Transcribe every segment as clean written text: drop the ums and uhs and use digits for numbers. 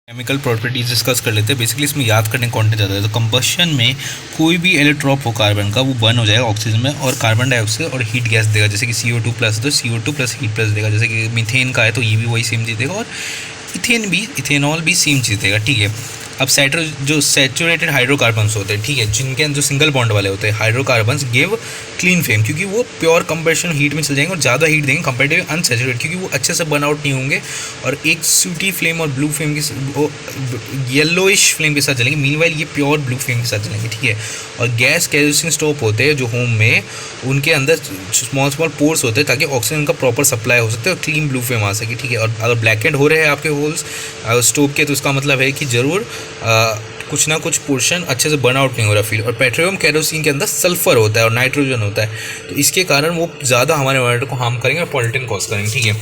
Chemical properties discuss कर लेते हैं। बेसिकली इसमें याद करने कंटेंट ज़्यादा है। तो कंबशन में कोई भी इलेक्ट्रॉप हो कार्बन का वो बर्न हो जाएगा ऑक्सीजन में और कार्बन डाइऑक्साइड और हीट गैस देगा। जैसे कि CO2 प्लस तो CO2 प्लस हीट प्लस देगा। जैसे कि मीथेन का है तो ये भी वही सेम चीज़ देगा और इथेनॉल भी सेम चीज़ देगा। ठीक है, अब जो सैचुरेटेड हाइड्रोकार्बन्स होते हैं, ठीक है, जिनके अंदर जो सिंगल बॉन्ड वाले होते हैं हाइड्रोकार्बन्स गिव क्लीन फ्लेम, क्योंकि वो प्योर कंबशन हीट में चल जाएंगे और ज़्यादा हीट देंगे कंपेरेटिव अनसैचुरेटेड, क्योंकि वो अच्छे से बर्न आउट नहीं होंगे और एक सूटी फ्लेम और ब्लू फ्लेम के येलोइश फ्लेम के साथ चलेंगे। मीनवाइल ये प्योर ब्लू फ्लेम के साथ चलेंगे। ठीक है, और गैस केरोसिन स्टोव होते हैं जो होम में, उनके अंदर स्मॉल पोर्स होते हैं ताकि ऑक्सीजन का प्रॉपर सप्लाई हो सकता है और क्लीन ब्लू फ्लेम आ सके। ठीक है, और अगर ब्लैक एंड हो रहे हैं आपके होल्स स्टोव के तो इसका मतलब है कि ज़रूर कुछ ना कुछ पोर्शन अच्छे से बर्न आउट नहीं हो रहा फील। और पेट्रोलियम केरोसिन के अंदर सल्फर होता है और नाइट्रोजन होता है, तो इसके कारण वो ज़्यादा हमारे एनवायरनमेंट को हार्म करेंगे और पॉल्यूशन कॉज करेंगे। ठीक है,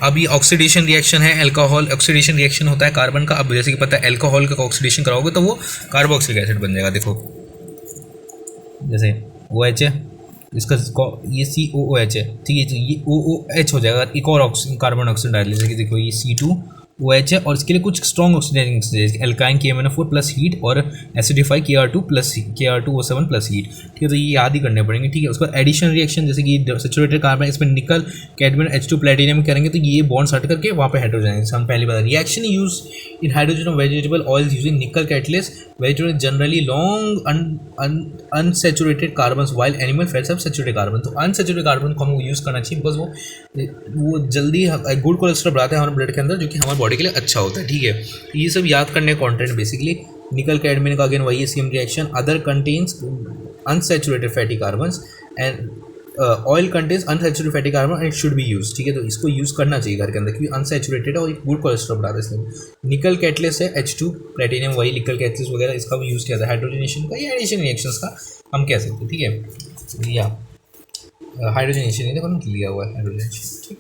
अब ये ऑक्सीडेशन रिएक्शन है, अल्कोहल ऑक्सीडेशन रिएक्शन होता है कार्बन का। अब जैसे कि पता है अल्कोहल का ऑक्सीडेशन कराओगे तो वो कार्बोक्सिलिक एसिड बन जाएगा। देखो जैसे OH है, इसका ये COOH है, ठीक है, तो ये OOH हो जाएगा। एक और कार्बन ऑक्सीजन डाल लीजिए कि देखो ये C2OH है और इसके लिए कुछ strong oxidation alkyne KMnO4 plus heat और acidify Kr2 plus Kr2O7 plus heat. ठीक है, तो ये याद ही करने पड़ेंगे। ठीक है, उसका एडिशन रिएक्शन जैसे कि सैचुरेटेड कार्बन इसमें निकल कैडमियम H2 प्लेटिनियम करेंगे तो ये बॉन्ड्स हट करके वहाँ पे हाइड्रोजन आएंगे। हम पहले बता reaction use in hydrogen of vegetable oils using nickel catalyst vegetable generally long unsaturated carbon while animal fats have saturated carbon. तो अनसैचुरेटेड कार्बन को हम यूज़ करना चाहिए बिकॉज वो जल्दी गुड कोलेस्ट्रॉल बढ़ाते हैं हमारे ब्लड के अंदर, जो कि हमारे बॉडी के लिए अच्छा होता है। ठीक है, ये सब याद करने का कंटेंट बेसिकली निकल कैडमियम का अगेन वही है same reaction. Other contains unsaturated fatty carbons and oil contains unsaturated fatty carbon and should be use. ठीक है, तो इसको यूज़ करना चाहिए घर के अंदर क्योंकि अनसैचुरेटेड है और गुड कोलेस्ट्रॉल बढ़ाता है इसलिए। निकल कैटलिस्ट है H2 प्लेटिनियम वही निकल कैटलिस्ट वगैरह, इसका भी यूज़ किया जाता है हाइड्रोजनेशन का या एडिशन रिएक्शंस का हम कह सकते हैं। ठीक है, या हाइड्रोजनेशन नहीं देखो लिया हुआ है हाइड्रोजनेशन। ठीक,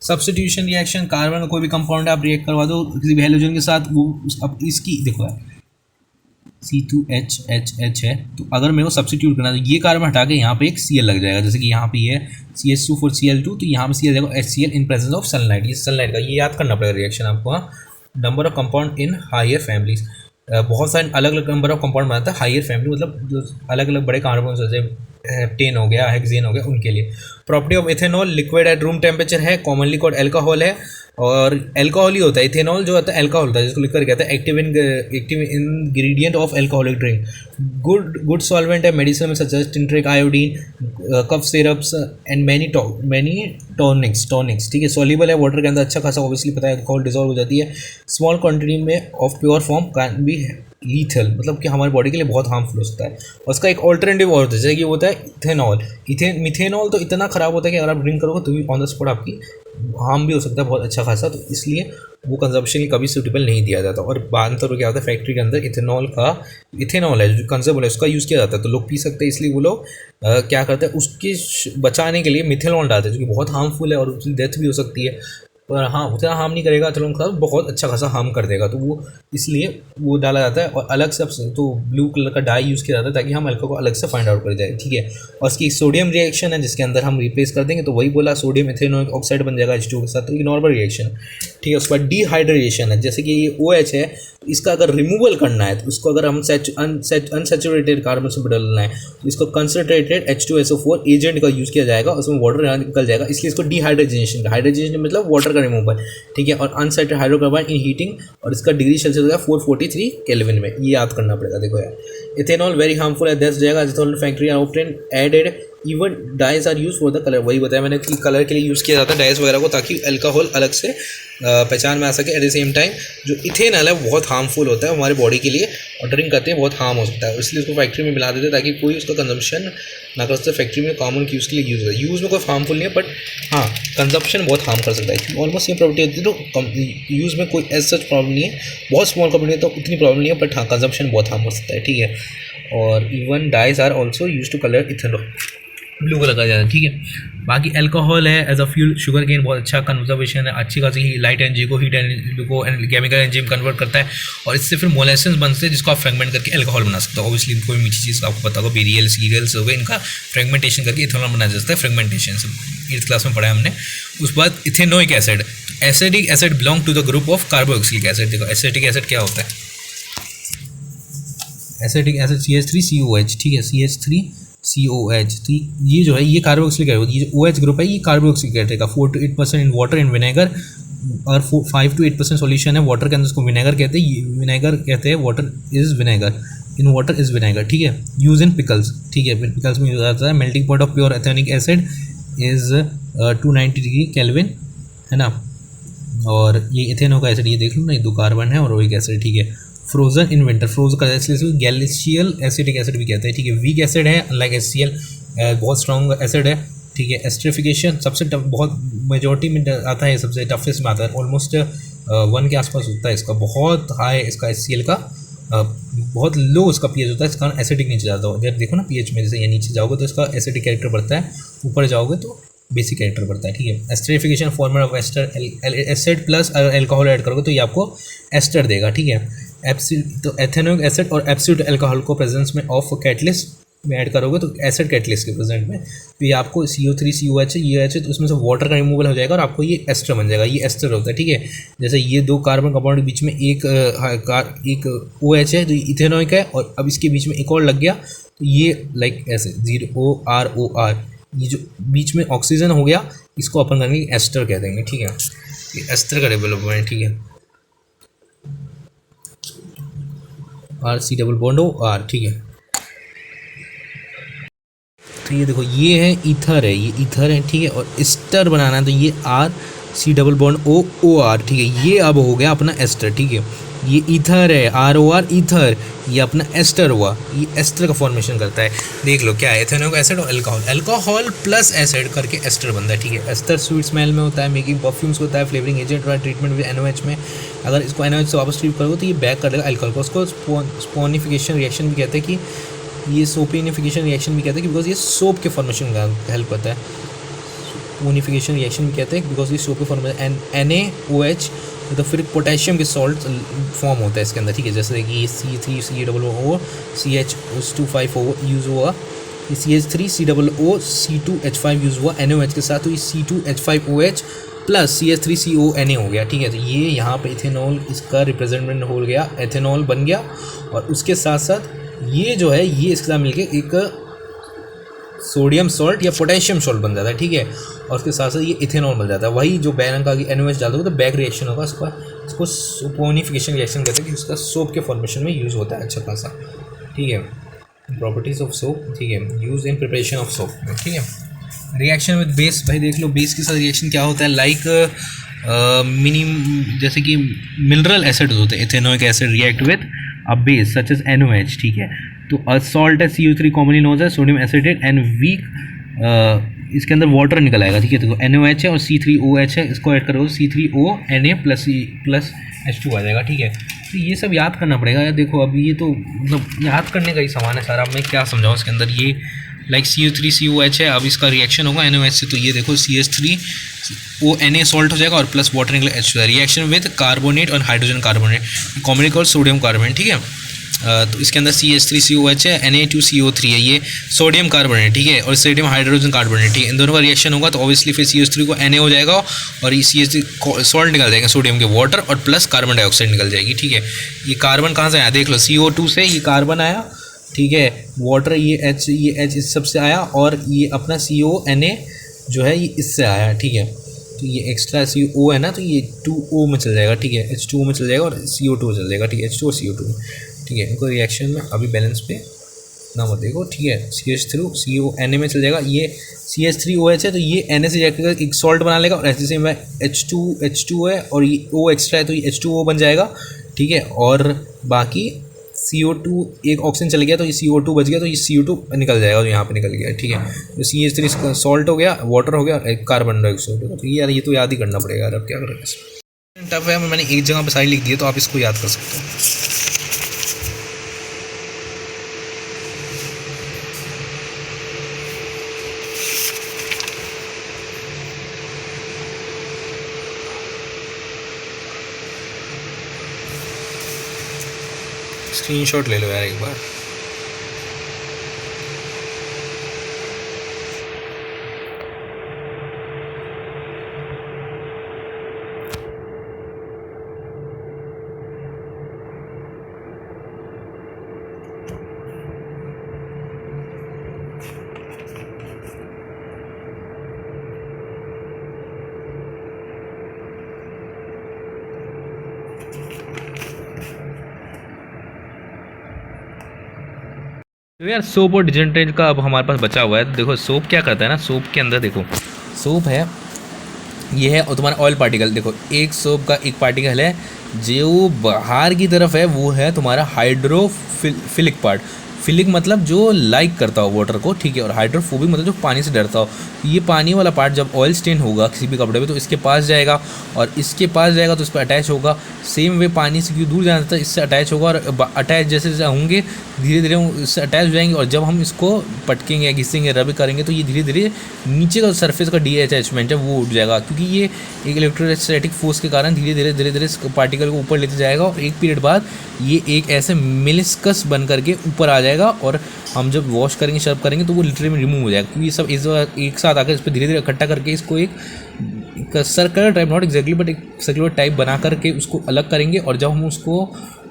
सब्स्टिट्यूशन रिएक्शन कार्बन का कोई भी कंपाउंड आप रिएक्ट करवा दो किसी भी हेलोजन के साथ, वो अब इसकी देखो है C2H है, तो अगर मेरे को सब्स्टिट्यूट करना तो ये कार्बन हटा के यहाँ पे एक Cl लग जाएगा। जैसे कि यहाँ पे ये CH2 4Cl2 तो यहाँ पे Cl जाएगा HCl in presence of sunlight. ये सनलाइट का ये याद करना पड़ेगा रिएक्शन आपको। Number of compound in higher families, बहुत सारे अलग अलग नंबर ऑफ कंपाउंड बनाता है हायर फैमिली, मतलब जो अलग अलग बड़े कार्बन जैसे हेप्टेन हो गया हेक्सेन हो गया उनके लिए। Property of ethanol liquid at room temperature है, कॉमनली कॉल्ड अल्कोहल है और अल्कोहल ही होता है। इथेनॉल जो होता है अल्कोहल होता है जिसको लिखकर कहते हैं active ingredient of alcoholic drink. Good solvent है मेडिसिन में सच एज टिंट्रिक iodine, cough syrups and many tonics. ठीक है, सॉल्युबल है वाटर के अंदर अच्छा खासा, ऑब्वियसली पता है अल्कोहल डिजॉल्व हो जाती है। स्मॉल क्वांटिटी में of pure form can be lethal, मतलब कि हमारी बॉडी के लिए बहुत हार्मफुल होता है। और उसका एक ऑल्टरनेटिव और होता है जैसे कि होता है इथेनॉल। मिथेनॉल तो इतना ख़राब होता है कि अगर आप ड्रिंक करोगे तो भी ऑन द स्पॉट आपकी हार्म भी हो सकता है बहुत अच्छा खासा, तो इसलिए वो कंजम्पशन के कभी सूटेबल नहीं दिया जाता। और बांतर तो क्या होता है फैक्ट्री के अंदर इथेनॉल है जो कंजर्वेबल है उसका यूज़ किया जाता है, तो लोग पी सकते हैं, इसलिए वो लोग क्या करते हैं उसके बचाने के लिए मिथेनॉल डालते हैं जो कि बहुत हार्मफुल है और उसकी डेथ भी हो सकती है। पर हाँ उतना हार्म नहीं करेगा, चलो उनका बहुत अच्छा खासा हार्म कर देगा, तो वो इसलिए वो डाला जाता है। और अलग से तो ब्लू कलर का डाई यूज़ किया जाता है ताकि हम अल्कोहल को अलग से फाइंड आउट कर जाए। ठीक है, और इसकी सोडियम रिएक्शन है जिसके अंदर हम रिप्लेस कर देंगे, तो वही बोला सोडियम इथेनॉल ऑक्साइड बन जाएगा H2 के साथ, तो ये नॉर्मल रिएक्शन। ठीक है, उसके बाद डिहाइड्रेशन है, जैसे कि ये OH है, इसका अगर रिमूवल करना है तो उसको अगर हम अनसैचुरेटेड कार्बन से बदलना है तो इसको कंसनट्रेटेड H2SO4 एजेंट का यूज़ किया जाएगा, उसमें वाटर निकल जाएगा, इसलिए इसको डिहाइड्रेशन हाइड्रेशन मतलब वाटर का रिमूवल। ठीक है, और अनसैचुरेटेड हाइड्रोकार्बन इन हीटिंग और इसका डिग्री सेल्सियस होगा 443 केल्विन में, ये याद करना पड़ेगा। देखो यार इथेनॉल वेरी हार्मफुल है, 10 जाएगा। Ethanol factory are often added even dyes are use for the colour, वही बताया मैंने कि कलर के लिए यूज़ किया जाता है डाइज वगैरह को ताकि अल्कोहल अलग से पहचान में आ सके। एट द सेम टाइम जो इथेनॉल है बहुत हार्मफुल होता है हमारे बॉडी के लिए और ड्रिंक करते हैं बहुत हार्म हो सकता है, इसलिए उसको फैक्ट्री में मिला देते हैं ताकि कोई उसका कंजम्पशन ना कर सकते। फैक्ट्री में कॉमन यूज़ के लिए यूज़ है, यूज़ में कोई हार्मफुल नहीं है बट हाँ कंजम्पशन बहुत हार्म कर सकता है। ऑलमोस्ट सेम प्रॉपर्टी होती है, तो यूज़ में कोई एज सच प्रॉब्लम नहीं है, बहुत स्मॉल कंपनी है तो उतनी प्रॉब्लम नहीं है, बट हाँ कंजम्पशन बहुत हार्म कर सकता है। ठीक है, और even dyes are also use to colour ethanol, blue colour का जाता है। ठीक है, बाकी अल्कोहल है as a fuel, sugar cane बहुत अच्छा कंजर्वेशन है, अच्छी खासी लाइट एनर्जी को हीट एनर्जी को केमिकल एनर्जी में कन्वर्ट करता है, और इससे फिर मोलेसेंस बनते हैं जिसको आप फ्रेगमेंट करके अल्कोहल बना सकते हो। ऑब्वियसली कोई मीठी चीज़ आपको पता होगा, बेरियल सीरियल्स हो गए, इनका फ्रेगमेंटेशन करके इथेनॉल बनाया जा सकता है, फ्रेगमेंटेशन से 8th क्लास में पढ़ा है हमने। उसके बाद ethanoic acid, acidic acid belong to the group of carboxylic acid. देखो एसिडिक एसिड क्या होता है, एसिडिक एसिड CH3COH, ठीक है, CH3COH, तो ये जो है ये कार्बोक्सिलिक एसिड, ये जो OH ग्रुप है ये कार्बोक्सिलिक एसिड का 4 to 8% in water in vinegar, और 5 to 8% सॉल्यूशन है वाटर के अंदर, उसको विनेगर कहते हैं, विनेगर कहते हैं, water is vinegar, in water is vinegar, ठीक है। यूज इन पिकल्स, ठीक है, पिकल्स में यूज आता है। Melting point of pure ethnic acid is 290 degree kelvin, है ना। और ये इथेनोइक एसिड, ये देख लो ना, ये 2 कार्बन है, और ओइक एसिड, ठीक है। फ्रोजन इन विंटर, फ्रोज का एसिड गैलिशियल एसिडिक एसिड भी कहते हैं, ठीक है। वीक एसिड है अनलाइक HCl, बहुत स्ट्रॉन्ग एसिड है, ठीक है। एस्ट्रिफिकेशन सबसे टफ, बहुत मेजोरिटी में आता है, सबसे टफेस्ट में आता है, ऑलमोस्ट 1 के आसपास होता है इसका, बहुत हाई इसका HCl का, बहुत लो इसका pH होता है, इस कारण एसिडिक नीचे जाता हो। जब देखो ना pH में जैसे ये नीचे जाओगे तो इसका एसिडिक कैरेक्टर बढ़ता है, ऊपर जाओगे तो बेसिक कैरेक्टर बढ़ता है, ठीक है। Esterification formula of ester, acid plus alcohol add करोगे तो ये आपको एस्टर देगा, ठीक है। तो एथेनोइक एसिड और एब्सोल्यूट अल्कोहल को प्रेजेंस में ऑफ कैटलिस्ट में ऐड करोगे तो एसिड कैटलिस्ट के प्रेजेंट में तो ये आपको CO3COH ये है, तो उसमें से वाटर का रिमूवल हो जाएगा और आपको ये एस्टर बन जाएगा, ये एस्टर होता है, ठीक है। जैसे ये 2 कार्बन कंपाउंड के बीच में एक OH है, तो इथेनोइक है, और अब इसके बीच में एक और लग गया तो ये लाइक ऐसे 0OROR, ये जो बीच में ऑक्सीजन हो गया इसको अपन करेंगे एस्टर कह देंगे, ठीक है। ये एस्टर का डेवलपमेंट, ठीक है, RC डबल बॉन्ड OR, ठीक है। तो ये देखो ये है ईथर है, ये ईथर है, ठीक है, और एस्टर बनाना है तो ये RC डबल बॉन्ड OR, ठीक है। ये अब हो गया अपना एस्टर, ठीक है। ये ईथर है, ROR ईथर, ये अपना एस्टर हुआ, ये एस्टर का फॉर्मेशन करता है। देख लो क्या है, एथेनोइक एसिड और अल्कोहल, अल्कोहल प्लस एसिड करके एस्टर बनता है, ठीक है। एस्टर स्वीट स्मेल में होता है, मेकिंग परफ्यूम्स होता है, फ्लेवरिंग एजेंट और ट्रीटमेंट विद NOH में। अगर इसको NOH से वापस ट्रीट करोगे तो ये बैक कर देगा अल्कोहल को। उसको स्पोनिफिकेशन रिएक्शन भी कहते हैं, कि ये सोपिनिफिकेशन रिएक्शन भी कहते हैं, बिकॉज ये सोप के फॉर्मेशन का हेल्प करता है। सोनिफिकेशन रिएक्शन भी कहते हैं बिकॉज ये सोप के फॉर्मेशन, NaOH तो फिर पोटेशियम के सॉल्ट फॉर्म होता है इसके अंदर, ठीक है। जैसे कि C3COO CH2 यूज़ हुआ, CH3COO C2H5 यूज़ हुआ NaOH के साथ, तो ये C2H5OH प्लस CH3CONa हो गया, ठीक है। तो ये यहाँ पे इथेनॉल इसका रिप्रेजेंटेंट हो गया, एथेनॉल बन गया, और उसके साथ साथ ये जो है ये इसके साथ मिलके एक सोडियम सॉल्ट या पोटेशियम सॉल्ट बन जाता है, ठीक है। और उसके साथ साथ ये इथेनॉल बन जाता है, वही जो बैरन का NOH डाल दोगे तो बैक रिएक्शन होगा उसका, इसको सोपोनिफिकेशन रिएक्शन कहते हैं, कि उसका सोप के फॉर्मेशन में यूज़ होता है अच्छा खासा, ठीक है। प्रॉपर्टीज ऑफ सोप, ठीक है, use in preparation of soap, ठीक है। रिएक्शन विद बेस, भाई देख लो बेस के साथ रिएक्शन क्या होता है, लाइक जैसे कि मिनरल एसिड होते हैं, ethanoic acid react with a base such as NOH, ठीक है। तो सॉल्ट है CO3 कॉमनली नोन है सोडियम एसिडेट एंड वीक, इसके अंदर वाटर निकल आएगा, ठीक है। तो NOH है और C3OH है, इसको ऐड करोगे C3ONa प्लस H2 आ जाएगा, ठीक है। तो ये सब याद करना पड़ेगा यार। देखो अभी ये तो मतलब याद करने का ही सामान है सारा, मैं क्या समझाऊँ इसके अंदर। ये लाइक CO3COH है, अब इसका रिएक्शन होगा NOH से, तो ये देखो CH3ONa सॉल्ट हो जाएगा और प्लस वाटर निकले H2, रिएक्शन विद कार्बोनेट और hydrogen carbonate, commonly called sodium carbonate, ठीक है। तो इसके अंदर CH3COH है, Na2CO3 है, ये सोडियम कार्बोनेट, ठीक है, और सोडियम हाइड्रोजन कार्बोनेट, ठीक है। इन दोनों का रिएक्शन होगा तो ऑब्वियसली फिर CH3 को Na हो जाएगा और ये CH3 सॉल्ट निकल जाएगा सोडियम के, वाटर और प्लस कार्बन डाइऑक्साइड निकल जाएगी, ठीक है। ये कार्बन कहाँ से आया देख लो, CO2 से ये कार्बन आया, ठीक है, वाटर ये H इस सबसे आया, और ये अपना CONa जो है ये इससे आया, ठीक है। तो ये एक्स्ट्रा CO है ना, तो ये 2O में चल जाएगा, ठीक है, H2O में चल जाएगा और CO2 चल जाएगा, ठीक है, H2 और CO2, ठीक है। इनको रिएक्शन में अभी बैलेंस पे ना मत देखो, ठीक है। CH3CONa में चल जाएगा, ये CH3OH है तो ये Na से जाकर एक सॉल्ट बना लेगा, और ऐसे से में H2 है और ये O एक्स्ट्रा है तो ये H2O बन जाएगा, ठीक है। और बाकी CO2 एक ऑक्सीजन चल गया तो ये CO2 बच गया, तो ये CO2 निकल जाएगा और यहाँ पे निकल गया, ठीक है। तो CH3 सॉल्ट हो गया, वाटर हो गया, एक कार्बन डाइऑक्साइड हो गया। तो यार ये तो याद ही करना पड़ेगा यार, अब क्या करेंगे। टफ है, मैंने एक जगह पर साइड लिख दिया तो आप इसको याद कर सकते हो। स्क्रीनशॉट ले लो यार एक बार। तो यार सोप और डिटर्जेंट का अब हमारे पास बचा हुआ है। तो देखो सोप क्या करता है ना, सोप के अंदर देखो सोप है, ये है और तुम्हारा ऑयल पार्टिकल। देखो एक सोप का एक पार्टिकल है जो बाहर की तरफ है, वो है तुम्हारा हाइड्रोफिलिक पार्ट। फिलिक मतलब जो लाइक करता हो वाटर को, ठीक है, और हाइड्रोफोबिक मतलब जो पानी से डरता हो। ये पानी वाला पार्ट जब ऑयल स्टेन होगा किसी भी कपड़े पे तो इसके पास जाएगा, और इसके पास जाएगा तो इस पर अटैच होगा। सेम वे पानी से क्यों दूर जाना था, इससे अटैच होगा, और अटैच जैसे जैसे होंगे धीरे धीरे इससे अटैच हो जाएंगे। और जब हम इसको पटकेंगे या घिसेंगे रब करेंगे तो ये धीरे धीरे नीचे का सरफेस का डी अटैचमेंट है वो उठ जाएगा, क्योंकि ये एक इलेक्ट्रोस्टैटिक फोर्स के कारण धीरे धीरे इस पार्टिकल को ऊपर लेते जाएगा, और एक पीरियड बाद ये एक ऐसे मिलिस्कस बन करके ऊपर आ जाएगा। और हम जब वॉश करेंगे सर्व करेंगे तो वो लिटरली रिमूव हो जाएगा, क्योंकि ये सब एक साथ आकर इस पर धीरे धीरे इकट्ठा करके इसको एक circular type, not exactly but एक सर्कुलर टाइप बना करके उसको अलग करेंगे। और जब हम उसको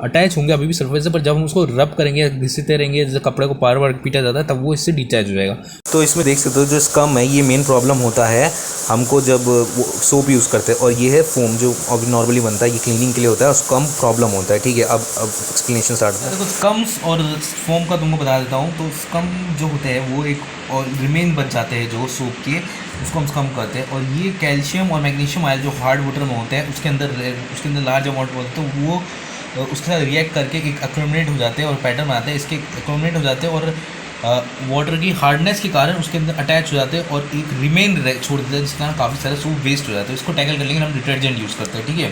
अटैच होंगे अभी भी सरफेस से, पर जब हम उसको रब करेंगे घिसते रहेंगे जैसे कपड़े को पार वार पीटा जाता है तब वो इससे डिटैच हो जाएगा। तो इसमें देख सकते हो जो स्कम है ये मेन प्रॉब्लम होता है हमको जब वो सोप यूज़ करते हैं। और ये है फोम जो नॉर्मली बनता है, ये क्लीनिंग के लिए होता है, स्कम प्रॉब्लम होता है। ठीक है, अब एक्सप्लेनेशन स्टार्ट होता है। देखो स्कम्स और फोम का तुमको बता देता हूँ। तो स्कम जो होते हैं वो एक और रिमेन बन जाते हैं जो सोप के, उसको हम स्कम करते हैं। और ये कैल्शियम और मैग्नीशियम आयल जो हार्ड वाटर में होते हैं उसके अंदर लार्ज अमाउंट में होते हैं, तो वो उसके साथ रिएक्ट करके एक एक्रोमिनेट हो जाते हैं और पैटर्न बनाते हैं। इसके एक्रोमिनेट हो जाते हैं और वाटर की हार्डनेस के कारण उसके अंदर अटैच हो जाते हैं और एक रिमेन छोड़ देते हैं, जिसके कारण काफ़ी सारे सोप वेस्ट हो जाते हैं। इसको टैकल करने के लिए हम डिटर्जेंट यूज़ करते हैं। ठीक है,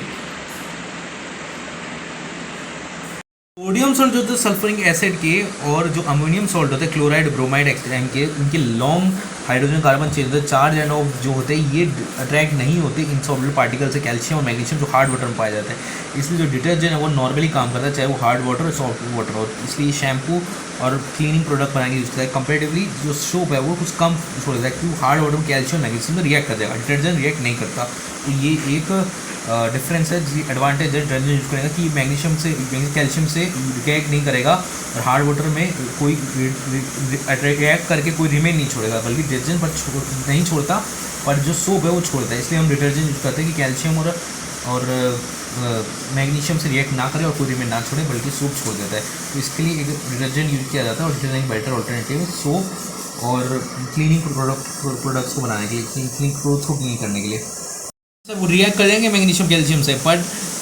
सोडियम सॉल्ट जो होते हैं सल्फ्यूरिक एसिड के, और जो अमोनियम सॉल्ट होते हैं क्लोराइड ब्रोमाइड एक्सट्रैम के, उनके लॉन्ग हाइड्रोजन कार्बन चेन होते हैं चार्ज एंड ऑफ जो होते हैं ये अट्रैक्ट नहीं होते इनसॉल्युबल पार्टिकल से कैल्शियम और मैग्नीशियम जो हार्ड वाटर में पाए जाते हैं। इसलिए जो डिटर्जेंट है वो नॉर्मली काम करता है, चाहे वो हार्ड वाटर और सॉफ्ट वाटर हो। इसलिए शैम्पू और क्लीनिंग प्रोडक्ट बनाने यूज़ करता है। कंपेरेटिवली जो सोप है वो कुछ कम छोड़ देता है, क्योंकि हार्ड वाटर में कैल्शियम मैग्नीशियम में रिएक्ट कर जाएगा, डिटर्जेंट रिएक्ट नहीं करता। तो ये एक डिफरेंस है, जी एडवांटेज है डिटर्जेंट यूज़ करेगा कि मैग्नीशियम से कैल्शियम से रिएक्ट नहीं करेगा, और हार्ड वाटर में कोई रिएक्ट करके कोई रिमेन नहीं छोड़ेगा, बल्कि डिटर्जेंट पर नहीं छोड़ता, पर जो सोप है वो छोड़ता है। इसलिए हम डिटर्जेंट यूज़ करते हैं कि कैल्शियम और मैग्नीशियम से रिएक्ट ना करे और कोई रिमेन ना छोड़े, बल्कि सोप छोड़ देता है। तो इसके लिए एक डिटर्जेंट यूज़ किया जाता है, और डिटर्जेंट बेटर ऑल्टरनेटिव सोप और क्लीनिंग प्रोडक्ट्स को बनाने के लिए, क्लीनिंग क्लोथ्स को क्लीन करने के लिए। वो रिएक्ट करेंगे मैग्नीशियम कैल्शियम से, बट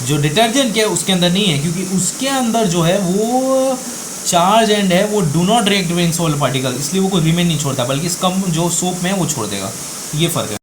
जो डिटर्जेंट है उसके अंदर नहीं है, क्योंकि उसके अंदर जो है वो चार्ज एंड है, वो do not react with insoluble particle, इसलिए वो कोई रिमेन नहीं छोड़ता, बल्कि इसका जो सोप में है वो छोड़ देगा। ये फ़र्क है।